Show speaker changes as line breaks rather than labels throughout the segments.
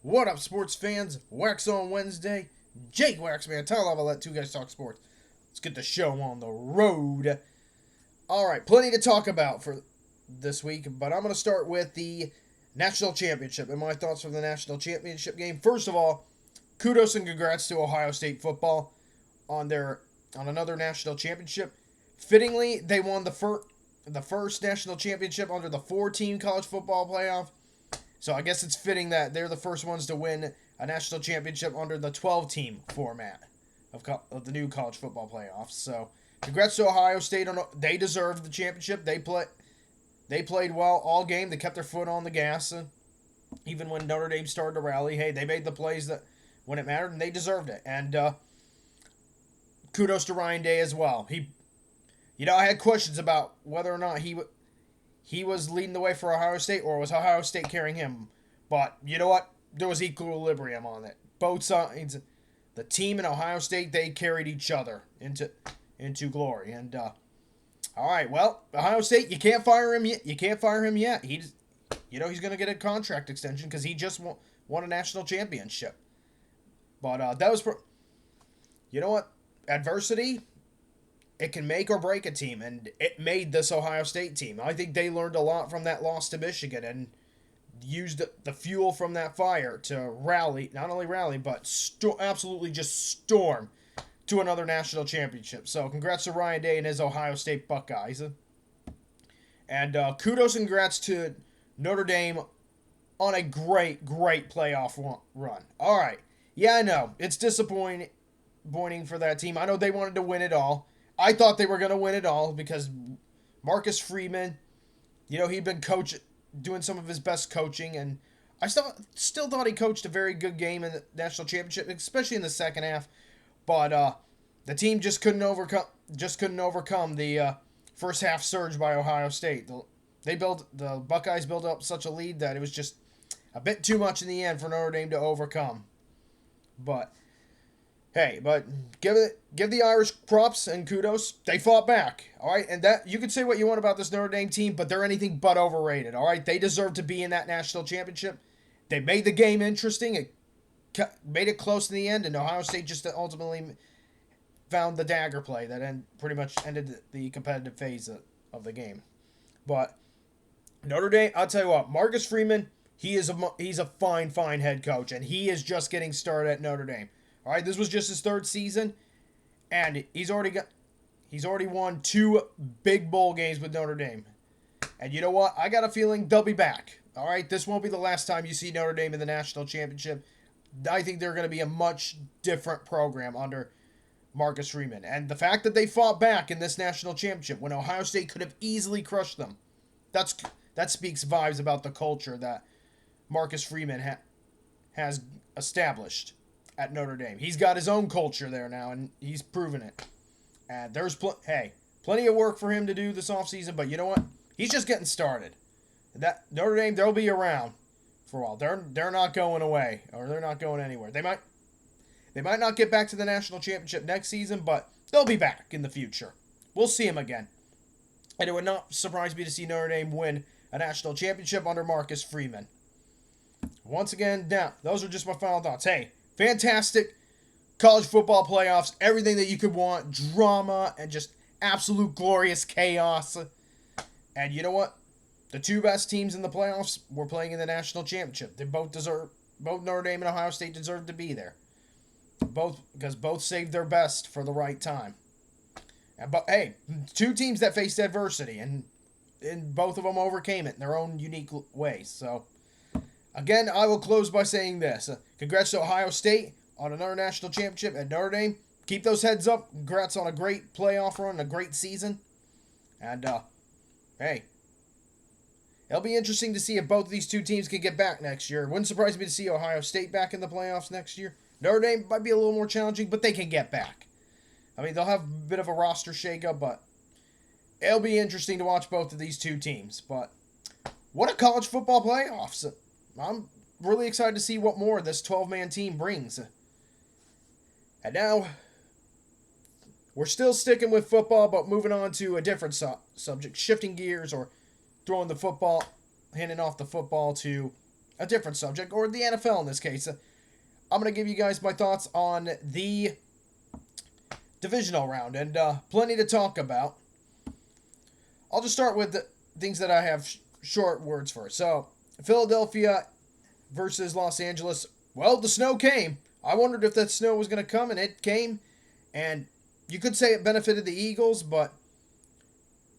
What up, sports fans? Waxon Wednesday. Jake Waxman, Tyler Lava, let two guys talk sports. Let's get the show on the road. All right, plenty to talk about for this week, but I'm going to start with the National Championship and my thoughts from the National Championship game. First of all, kudos and congrats to Ohio State football on another national championship. Fittingly, they won the first national championship under the four-team college football playoff. So I guess it's fitting that they're the first ones to win a national championship under the 12-team format of the new college football playoffs. So congrats to Ohio State. They deserved the championship. They played well all game. They kept their foot on the gas. Even when Notre Dame started to rally, hey, they made the plays that when it mattered, and they deserved it. And kudos to Ryan Day as well. I had questions about whether or not he was leading the way for Ohio State, or was Ohio State carrying him? But you know what? There was equilibrium on it. Both sides, the team and Ohio State, they carried each other into glory. And all right, well, Ohio State, you can't fire him yet. You can't fire him yet. He's going to get a contract extension because he just won a national championship. But that was, you know what? Adversity, it can make or break a team, and it made this Ohio State team. I think they learned a lot from that loss to Michigan and used the fuel from that fire to rally, not only rally, but absolutely just storm to another national championship. So congrats to Ryan Day and his Ohio State Buckeyes. And kudos and congrats to Notre Dame on a great playoff run. All right. Yeah, I know. It's disappointing for that team. I know they wanted to win it all. I thought they were going to win it all because Marcus Freeman, he'd been doing some of his best coaching, and I still thought he coached a very good game in the national championship, especially in the second half. But the team just couldn't overcome the first half surge by Ohio State. The Buckeyes built up such a lead that it was just a bit too much in the end for Notre Dame to overcome. But hey, give the Irish props and kudos. They fought back, all right? And that you can say what you want about this Notre Dame team, but they're anything but overrated, all right? They deserve to be in that national championship. They made the game interesting. It made it close in the end, and Ohio State just ultimately found the dagger play that pretty much ended the competitive phase of the game. But Notre Dame, I'll tell you what, Marcus Freeman, he's a fine head coach, and he is just getting started at Notre Dame. All right, this was just his third season, and he's already won two big bowl games with Notre Dame. And you know what? I got a feeling they'll be back. All right, this won't be the last time you see Notre Dame in the national championship. I think they're going to be a much different program under Marcus Freeman. And the fact that they fought back in this national championship when Ohio State could have easily crushed them, that speaks vibes about the culture that Marcus Freeman has established at Notre Dame. He's got his own culture there now, and he's proven it. And there's plenty of work for him to do this offseason, but you know what? He's just getting started. That Notre Dame, they'll be around for a while. They're not going away, or they're not going anywhere. They might not get back to the national championship next season, but they'll be back in the future. We'll see them again. And it would not surprise me to see Notre Dame win a national championship under Marcus Freeman. Once again, now, those are just my final thoughts. Hey, fantastic college football playoffs, everything that you could want, drama, and just absolute glorious chaos. And you know what? The two best teams in the playoffs were playing in the national championship. Both Notre Dame and Ohio State deserve to be there. Because both saved their best for the right time. But hey, two teams that faced adversity, and both of them overcame it in their own unique ways. So, again, I will close by saying this. Congrats to Ohio State on another national championship, and Notre Dame. Keep those heads up. Congrats on a great playoff run, a great season. And, hey, it'll be interesting to see if both of these two teams can get back next year. It wouldn't surprise me to see Ohio State back in the playoffs next year. Notre Dame might be a little more challenging, but they can get back. I mean, they'll have a bit of a roster shakeup, but it'll be interesting to watch both of these two teams. But what a college football playoffs. I'm really excited to see what more this 12-man team brings. And now, we're still sticking with football, but moving on to a different subject, shifting gears or handing off the football to a different subject, or the NFL in this case. I'm going to give you guys my thoughts on the divisional round, and plenty to talk about. I'll just start with the things that I have short words for. So, Philadelphia versus Los Angeles. Well, the snow came. I wondered if that snow was going to come, and it came. And you could say it benefited the Eagles, but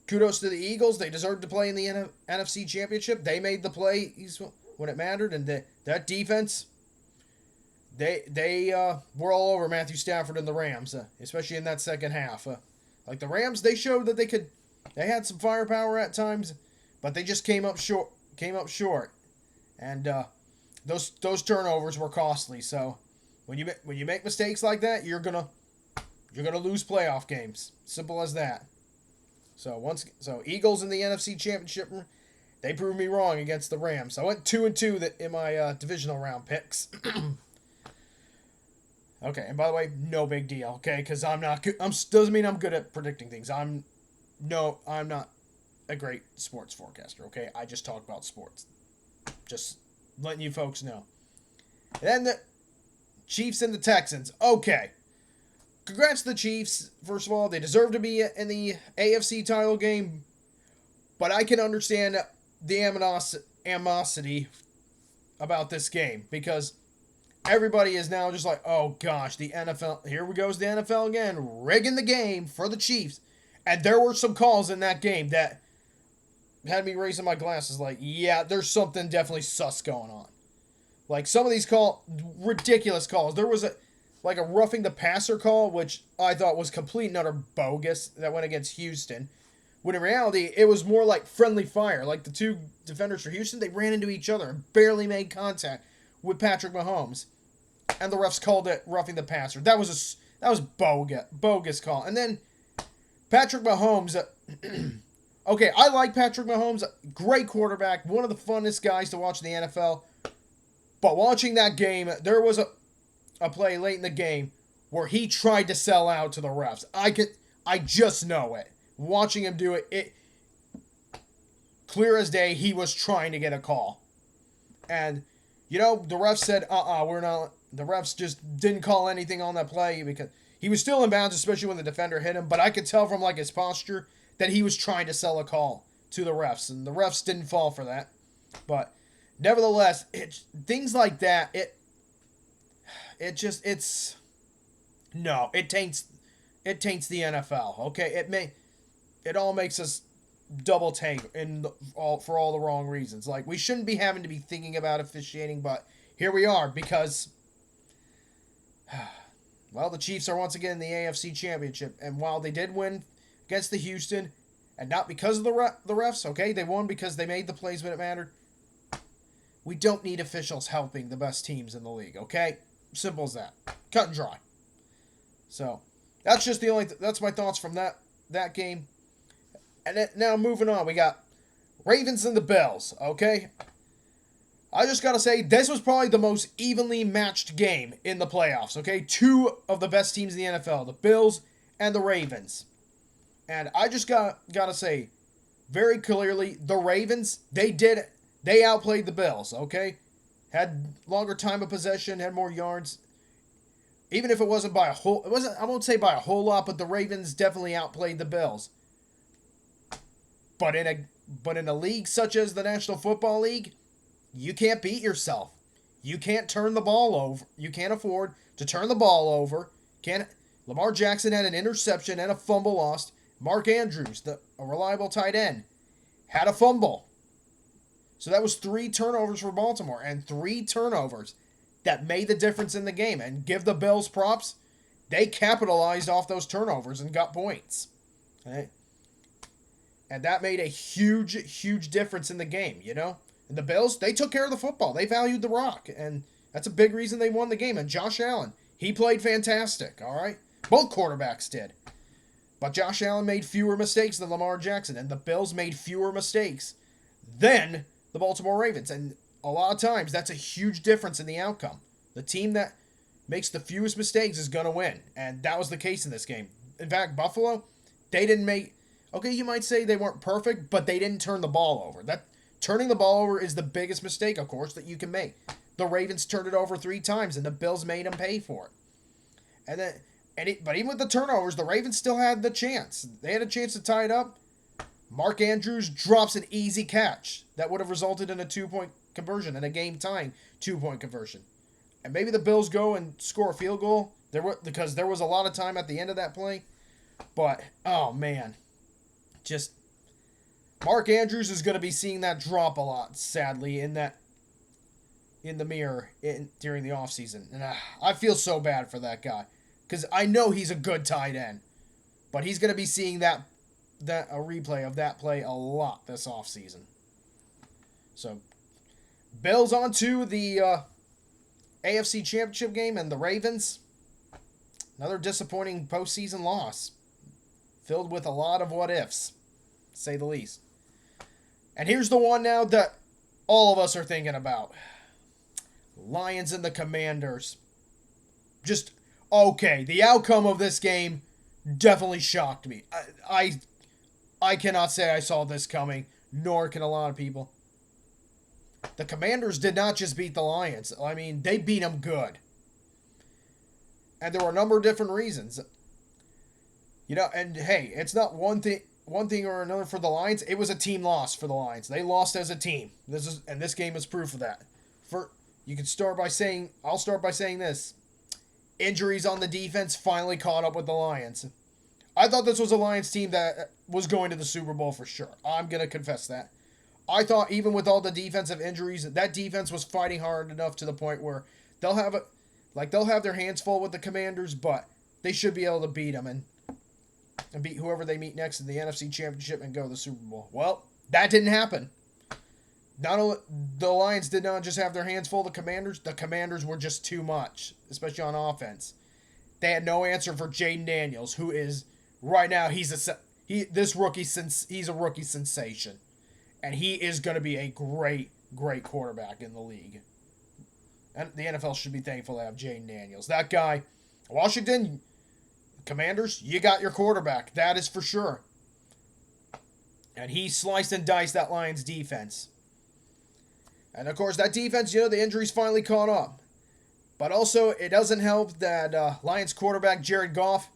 kudos to the Eagles. They deserved to play in the NFC Championship. They made the plays when it mattered, and that defense, they were all over Matthew Stafford and the Rams, especially in that second half. Like the Rams, they showed that they had some firepower at times, but they just came up short. And those turnovers were costly. So when you make mistakes like that, you're gonna lose playoff games. Simple as that. So Eagles in the NFC Championship, they proved me wrong against the Rams. I went 2-2 in my divisional round picks. Okay, and by the way, no big deal. Okay, because I'm not good. Doesn't mean I'm good at predicting things. I'm not a great sports forecaster. Okay, I just talk about sports. Just letting you folks know. And then the Chiefs and the Texans. Okay. Congrats to the Chiefs. First of all, they deserve to be in the AFC title game. But I can understand the animosity about this game. Because everybody is now just like, oh gosh, the NFL. Here we goes the NFL again. Rigging the game for the Chiefs. And there were some calls in that game that had me raising my glasses like, yeah, there's something definitely sus going on. Like some of these ridiculous calls. There was a roughing the passer call, which I thought was complete and utter bogus, that went against Houston. When in reality, it was more like friendly fire. Like the two defenders for Houston, they ran into each other and barely made contact with Patrick Mahomes. And the refs called it roughing the passer. That was bogus call. And then Patrick Mahomes, okay, I like Patrick Mahomes, great quarterback, one of the funnest guys to watch in the NFL. But watching that game, there was a play late in the game where he tried to sell out to the refs. I just know it. Watching him do it clear as day, he was trying to get a call. And, the refs said, we're not. The refs just didn't call anything on that play because he was still in bounds, especially when the defender hit him. But I could tell from his posture that he was trying to sell a call to the refs, and the refs didn't fall for that. But nevertheless, things like that, it taints the NFL. Okay, it all makes us double take for all the wrong reasons. Like, we shouldn't be having to be thinking about officiating, but here we are because, well, the Chiefs are once again in the AFC Championship, and while they did win against the Houston, and not because of the refs, okay, they won because they made the plays when it mattered. We don't need officials helping the best teams in the league, okay? Simple as that. Cut and dry. So, that's just that's my thoughts from that game. And then, now moving on, we got Ravens and the Bills, okay? I just gotta say, this was probably the most evenly matched game in the playoffs, okay? Two of the best teams in the NFL, the Bills and the Ravens. And I just gotta say, very clearly, the Ravens, they outplayed the Bills, okay? Had longer time of possession, had more yards. Even if it wasn't by a whole, I won't say by a whole lot, but the Ravens definitely outplayed the Bills. But in a league such as the National Football League, you can't beat yourself. You can't turn the ball over. You can't afford to turn the ball over. Lamar Jackson had an interception and a fumble lost. Mark Andrews, a reliable tight end, had a fumble. So that was 3 turnovers for Baltimore, and 3 turnovers that made the difference in the game. And give the Bills props, they capitalized off those turnovers and got points. Okay? And that made a huge, huge difference in the game, And the Bills, they took care of the football. They valued the rock, and that's a big reason they won the game. And Josh Allen, he played fantastic, all right? Both quarterbacks did. But Josh Allen made fewer mistakes than Lamar Jackson, and the Bills made fewer mistakes than the Baltimore Ravens. And a lot of times, that's a huge difference in the outcome. The team that makes the fewest mistakes is going to win. And that was the case in this game. In fact, Buffalo, they didn't make... Okay, you might say they weren't perfect, but they didn't turn the ball over. turning the ball over is the biggest mistake, of course, that you can make. The Ravens turned it over 3 times, and the Bills made them pay for it. But even with the turnovers, the Ravens still had the chance. They had a chance to tie it up. Mark Andrews drops an easy catch that would have resulted in a 2-point conversion and a game-tying 2-point conversion. And maybe the Bills go and score a field goal because there was a lot of time at the end of that play. But, oh man, just Mark Andrews is going to be seeing that drop a lot, sadly, in the mirror during the offseason. And I feel so bad for that guy because I know he's a good tight end. But he's going to be seeing a replay of that play a lot this offseason. So, Bills on to the AFC Championship game and the Ravens. Another disappointing postseason loss. Filled with a lot of what-ifs, to say the least. And here's the one now that all of us are thinking about. Lions and the Commanders. Just, okay, the outcome of this game definitely shocked me. I cannot say I saw this coming, nor can a lot of people. The Commanders did not just beat the Lions. I mean, they beat them good. And there were a number of different reasons. And hey, it's not one thing or another for the Lions. It was a team loss for the Lions. They lost as a team. This game is proof of that. I'll start by saying this. Injuries on the defense finally caught up with the Lions. I thought this was a Lions team that was going to the Super Bowl for sure. I'm going to confess that. I thought even with all the defensive injuries, that defense was fighting hard enough to the point where they'll have their hands full with the Commanders, but they should be able to beat them and beat whoever they meet next in the NFC Championship and go to the Super Bowl. Well, that didn't happen. Not only the Lions did not just have their hands full of the Commanders were just too much, especially on offense. They had no answer for Jaden Daniels, who is right now he's a rookie sensation. And he is going to be a great quarterback in the league. And the NFL should be thankful to have Jaden Daniels. That guy, Washington Commanders, you got your quarterback. That is for sure. And he sliced and diced that Lions defense. And of course, that defense, the injuries finally caught up. But also, it doesn't help that Lions quarterback Jared Goff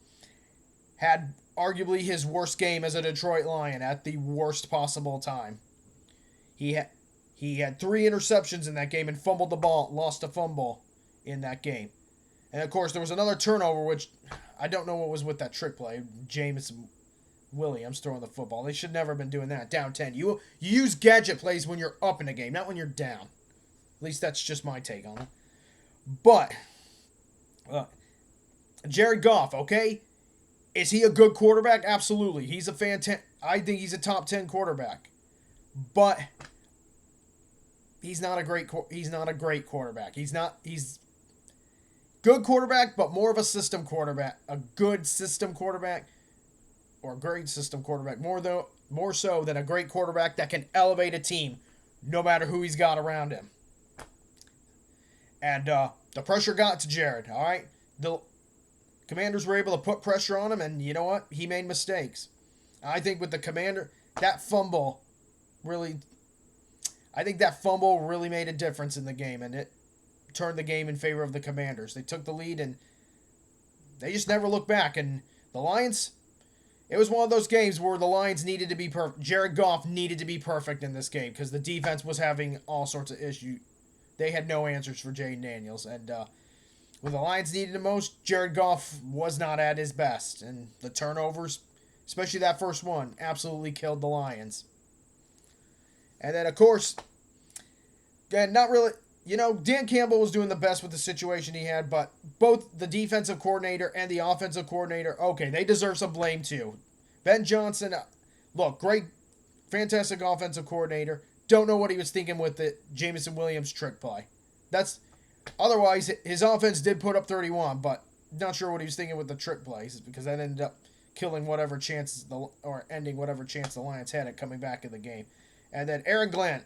had arguably his worst game as a Detroit Lion at the worst possible time. He had 3 interceptions in that game and fumbled the ball, lost a fumble in that game. And of course, there was another turnover, which I don't know what was with that trick play. Jameson Williams throwing the football. They should never have been doing that. Down 10. You use gadget plays when you're up in a game, not when you're down. At least that's just my take on it. But, Jared Goff, okay? Is he a good quarterback? Absolutely. I think he's a top 10 quarterback. But he's not a great quarterback. He's good quarterback, but more of a system quarterback. A good system quarterback or a great system quarterback. More so than a great quarterback that can elevate a team no matter who he's got around him. And the pressure got to Jared, all right? The Commanders were able to put pressure on him, and you know what? He made mistakes. I think with the Commander, that fumble really made a difference in the game, and it turned the game in favor of the Commanders. They took the lead, and they just never looked back. And the Lions, it was one of those games where the Lions needed to be perfect. Jared Goff needed to be perfect in this game because the defense was having all sorts of issues. They had no answers for Jaden Daniels, and when the Lions needed the most, Jared Goff was not at his best. And the turnovers, especially that first one, absolutely killed the Lions. And then, of course, not really, Dan Campbell was doing the best with the situation he had, but both the defensive coordinator and the offensive coordinator, okay, they deserve some blame too. Ben Johnson, look, great, fantastic offensive coordinator. Don't know what he was thinking with the Jameson Williams trick play. Otherwise, his offense did put up 31, but not sure what he was thinking with the trick plays because that ended up ending whatever chance the Lions had at coming back in the game. And then Aaron Glenn,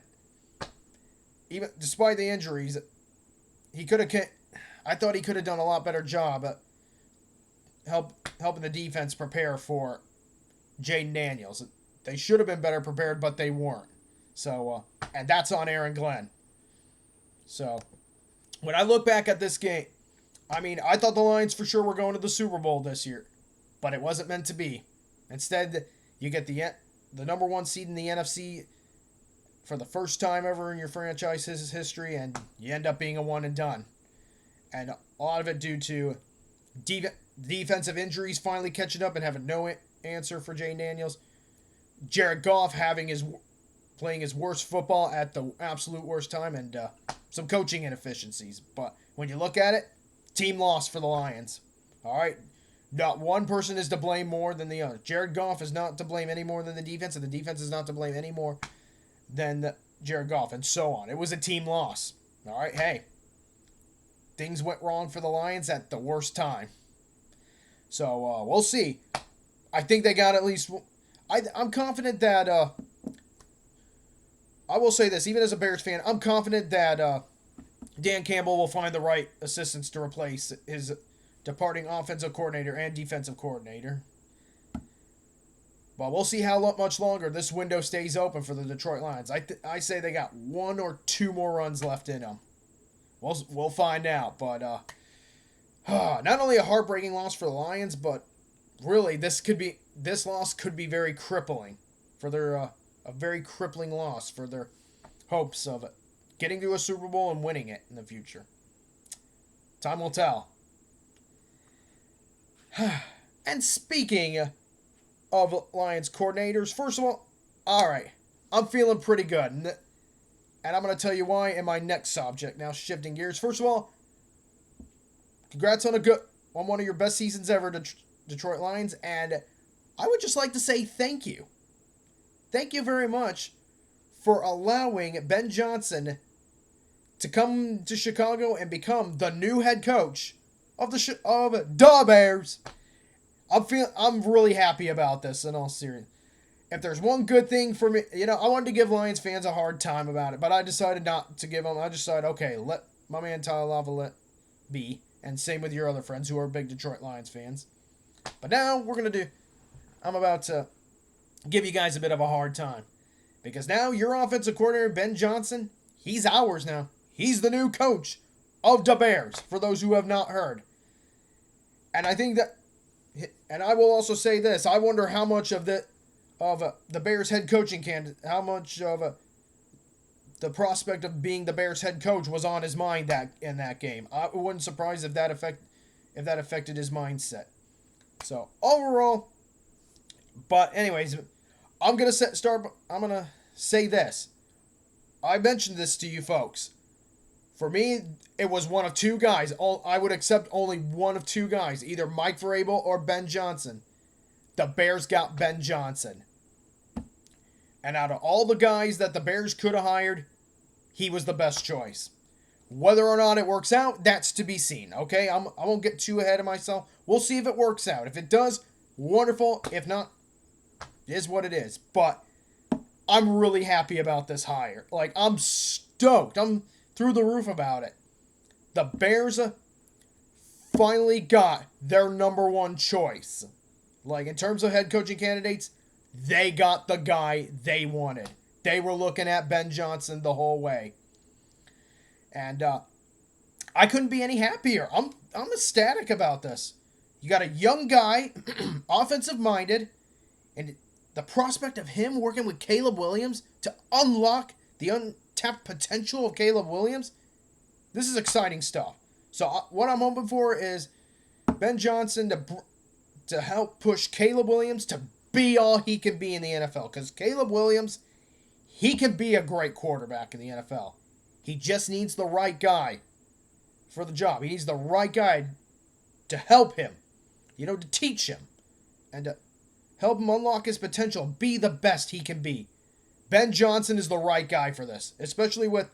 even despite the injuries, I thought he could have done a lot better job at helping the defense prepare for Jaden Daniels. They should have been better prepared, but they weren't. So, and that's on Aaron Glenn. So, when I look back at this game, I mean, I thought the Lions for sure were going to the Super Bowl this year, but it wasn't meant to be. Instead, you get the number one seed in the NFC for the first time ever in your franchise's history, and you end up being a one and done. And a lot of it due to defensive injuries finally catching up and having no answer for Jay Daniels. Jared Goff playing his worst football at the absolute worst time, and some coaching inefficiencies. But when you look at it, team loss for the Lions. All right, not one person is to blame more than the other. Jared Goff is not to blame any more than the defense, and the defense is not to blame any more than Jared Goff, and so on. It was a team loss. All right, hey, things went wrong for the Lions at the worst time. So we'll see. I think they got at least. I'm confident that. I will say this, even as a Bears fan, I'm confident that Dan Campbell will find the right assistants to replace his departing offensive coordinator and defensive coordinator. But we'll see how much longer this window stays open for the Detroit Lions. I say they got one or two more runs left in them. We'll find out. But not only a heartbreaking loss for the Lions, but really this loss could be very crippling for their a very crippling loss for their hopes of getting to a Super Bowl and winning it in the future. Time will tell. And speaking of Lions coordinators, first of all right, I'm feeling pretty good. And I'm going to tell you why in my next subject. Now, shifting gears. First of all, congrats on one of your best seasons ever, Detroit Lions. And I would just like to say thank you. Thank you very much for allowing Ben Johnson to come to Chicago and become the new head coach of the Bears. I'm really happy about this in all seriousness. If there's one good thing for me, I wanted to give Lions fans a hard time about it, but I decided not to give them. I decided, okay, let my man Tyler Lavalette be, and same with your other friends who are big Detroit Lions fans. But now I'm about to give you guys a bit of a hard time. Because now your offensive coordinator, Ben Johnson, he's ours now. He's the new coach of the Bears, for those who have not heard. And I think that, and I will also say this, I wonder how much of the Bears head coaching candidate, how much of the prospect of being the Bears head coach was on his mind in that game. I wouldn't surprise if that affected his mindset. So overall, but anyways, I'm gonna say this. I mentioned this to you folks. For me, it was one of two guys. I would accept only one of two guys, either Mike Vrabel or Ben Johnson. The Bears got Ben Johnson. And out of all the guys that the Bears could have hired, he was the best choice. Whether or not it works out, that's to be seen, okay? I won't get too ahead of myself. We'll see if it works out. If it does, wonderful. If not, it is what it is. But I'm really happy about this hire. Like, I'm stoked. I'm through the roof about it. The Bears finally got their number one choice. Like, in terms of head coaching candidates, they got the guy they wanted. They were looking at Ben Johnson the whole way. And I couldn't be any happier. I'm ecstatic about this. You got a young guy, offensive-minded, and the prospect of him working with Caleb Williams to unlock the untapped potential of Caleb Williams, this is exciting stuff. So what I'm hoping for is Ben Johnson to help push Caleb Williams to be all he can be in the NFL. Because Caleb Williams, he can be a great quarterback in the NFL. He just needs the right guy for the job. He needs the right guy to help him, to teach him, and to help him unlock his potential, be the best he can be. Ben Johnson is the right guy for this, especially with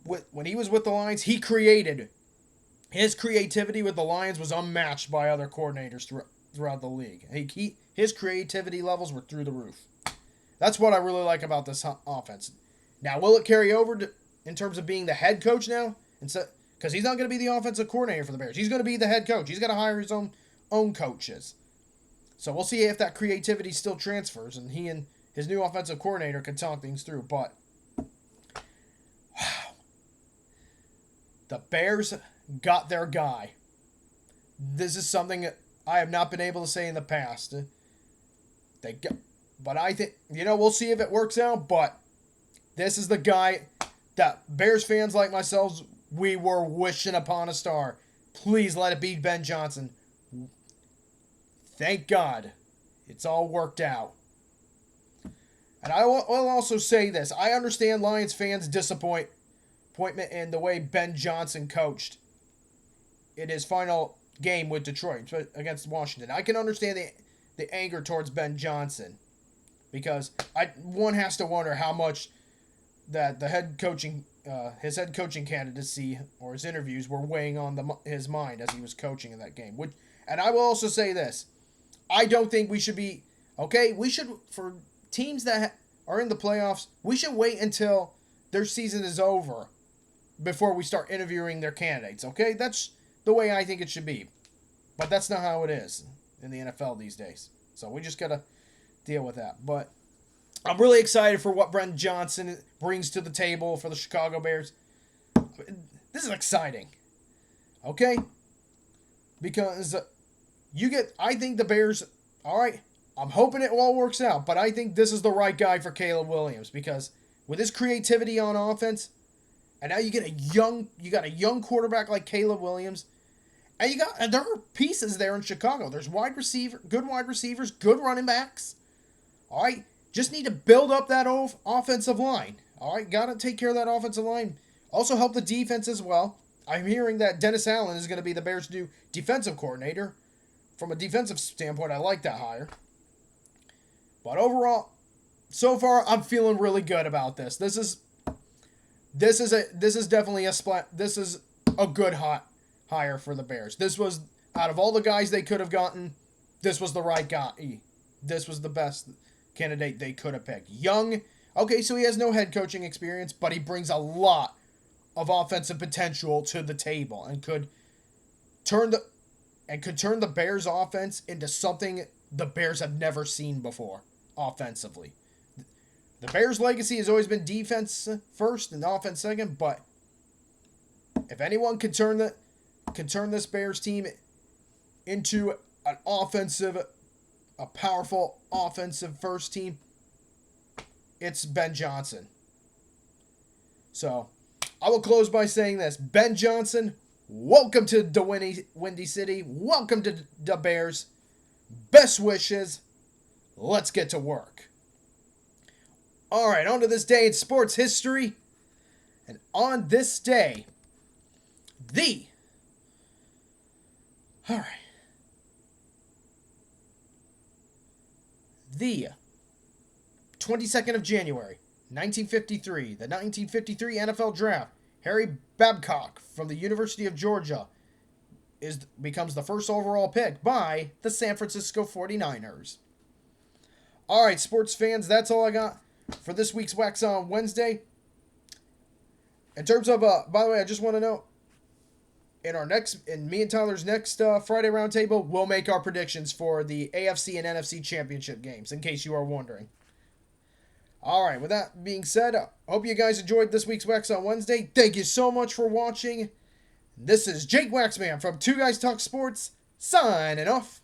when he was with the Lions. He created. His creativity with the Lions was unmatched by other coordinators throughout the league. His creativity levels were through the roof. That's what I really like about this offense. Now, will it carry over in terms of being the head coach now? Because he's not going to be the offensive coordinator for the Bears. He's going to be the head coach. He's going to hire his own coaches. So we'll see if that creativity still transfers and he and his new offensive coordinator can talk things through. But the Bears got their guy. This is something I have not been able to say in the past. But I think, we'll see if it works out. But this is the guy that Bears fans like myself, we were wishing upon a star. Please let it be Ben Johnson. Thank God. It's all worked out. And I will also say this. I understand Lions fans' disappointment in the way Ben Johnson coached in his final game with Detroit against Washington. I can understand the anger towards Ben Johnson. Because one has to wonder how much that the his head coaching candidacy or his interviews were weighing on his mind as he was coaching in that game. And I will also say this. I don't think we should be... Okay, we should... For teams that are in the playoffs, we should wait until their season is over before we start interviewing their candidates, okay? That's the way I think it should be. But that's not how it is in the NFL these days. So we just got to deal with that. But I'm really excited for what Ben Johnson brings to the table for the Chicago Bears. This is exciting. Okay? Because I think the Bears, all right, I'm hoping it all works out, but I think this is the right guy for Caleb Williams because with his creativity on offense, and now you got a young quarterback like Caleb Williams, and there are pieces there in Chicago. There's good wide receivers, good running backs. All right, just need to build up that offensive line. All right, got to take care of that offensive line. Also help the defense as well. I'm hearing that Dennis Allen is going to be the Bears' new defensive coordinator. From a defensive standpoint, I like that hire. But overall, so far, I'm feeling really good about this. This is definitely this is a good hire for the Bears. This was, out of all the guys they could have gotten, this was the right guy. This was the best candidate they could have picked. Young, okay, so he has no head coaching experience, but he brings a lot of offensive potential to the table and could turn the Bears offense into something the Bears have never seen before offensively. The Bears' legacy has always been defense first and offense second, but if anyone can turn this Bears team into a powerful offensive first team, it's Ben Johnson. So, I will close by saying this. Ben Johnson, welcome to the Windy City. Welcome to the Bears. Best wishes. Let's get to work. All right, on to this day in sports history. And on this day, the 22nd of January, 1953, the 1953 NFL Draft. Harry Babcock from the University of Georgia becomes the first overall pick by the San Francisco 49ers. All right, sports fans, that's all I got for this week's Waxon Wednesday. In terms of, by the way, I just want to know, in me and Tyler's next Friday Roundtable, we'll make our predictions for the AFC and NFC Championship games, in case you are wondering. All right, with that being said, I hope you guys enjoyed this week's Waxon Wednesday. Thank you so much for watching. This is Jake Waxman from Two Guys Talk Sports, signing off.